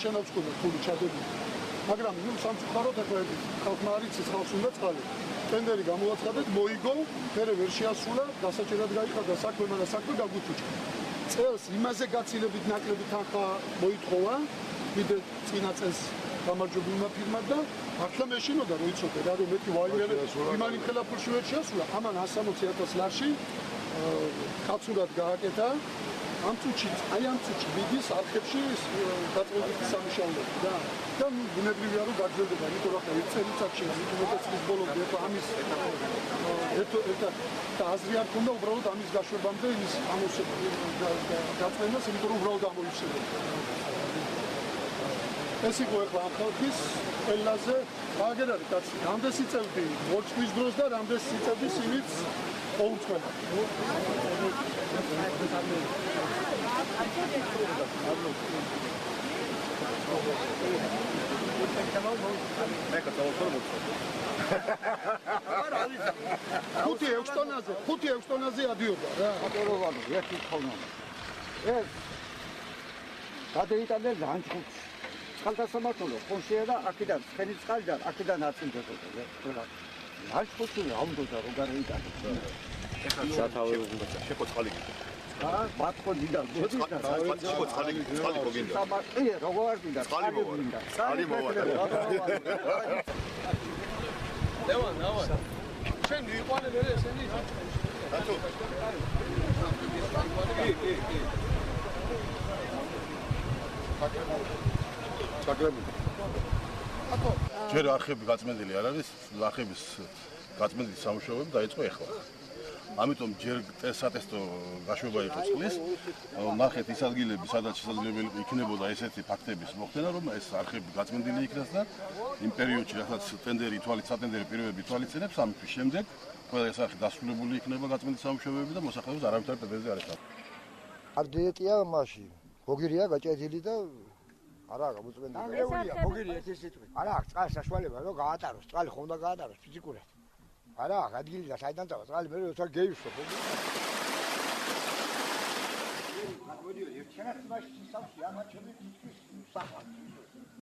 შენობს ხოლმე ფული ჩადებული. მაგრამ ნუ სამწუხაროდ ახლა ხალხმა არ იცის, ხალხს უნდა წყალი. ტენდერი გამოაცხადეთ, მოიგო, მერე ვერ შეასრულა, დასაჭერად გაიხადა საქმე, მაგრამ საქმე გაგუთუჭა. წელს იმაზე გაცილებით ნაკლები თანხა მოითხოვა, კიდე წინა წელს გამარჯვებულმა ფირმამ და ახლა მეშინოდა რომ იცოდე რა რომ მეთი ვაიმერე იმანი ხელა ფულში ვერ შეასრულა. ამან 160,000 ლარში კაცურად გააკეთა. ამ წუთში მიდის არხებში დაწესებულის სამუშაოები და ბუნებრივია რომ გაგრძელდება, იმიტომ რომ ახლა 1 წელიწადში მეტწლის ბოლომდე ახლა ამის და აზრი არ ქონდა უბრალოდ ამის გაშვებამდე ის გაწმენდას, იმიტომ რომ უბრალოდ ამოიხსენებოდა. ეს იყო ახლა ამ ხალხის ყველაზე მაგერ არის კაცი. რამდენს იწევდი მოჭრის დროს და რამდენს იწევდი სიმიც ოუწყება. ხუთი ექვს ტონაზე ადიოდა რა. ატოროვანი ერთი თონა. ეს გადაიტანე ლანჩხუთში. წყალსამართლო ხონშია და აქედან ცხენის წყალიდან აქედან აწინდებოდა რა. ლანჩხუთში რა უნდა რომ გადაიტანე. ეხლა სათავე უნდა შეყოწყალი. ბატონი დიდა მოდი და წყალი გოგინდა. სამარტი როგორ არ გინდა? წყალი მოვა. ლევან, შენ მიყვანე მე ესენი? რატო? კი. საკრებული. ჯერ არხები გაწმენდილი არ არის, არხების გაწმენდილი სამუშაოები დაიწყო ახლა. ამიტომ ჯერ სატესტო გაშვება იყო წყლის, ნახეთ ის ადგილები, სადაც შესაძლებელი იქნებოდა ესეთი ფაქტების მოხდენა, რომ ეს არხები გაწმენდილი იქნას და იმ პერიოდში, რასაც სატენდერი პირობები თვალისწინებს, ამ თვის შემდეგ ყველა ეს არხი დასრულებული იქნება გაწმენდილი სამუშაოები და მოსახლეობას არავითარ პრეტენზია არ ექნება. არ დიეტია მასში. გოგირია გაჭედილი და არა გამოწმენდი. გეულია, გოგირია ეს სიტყვით. არა აქვს წყალს საშუალება რომ გაატაროს, წყალი ხომ და გაატაროს ფიზიკურად. არა, ადგილი და საიდან დავა წყალი მე როცა გეივსო. მოდიო, ერთიანად მასში სამში ამაჩები მიწის საფა.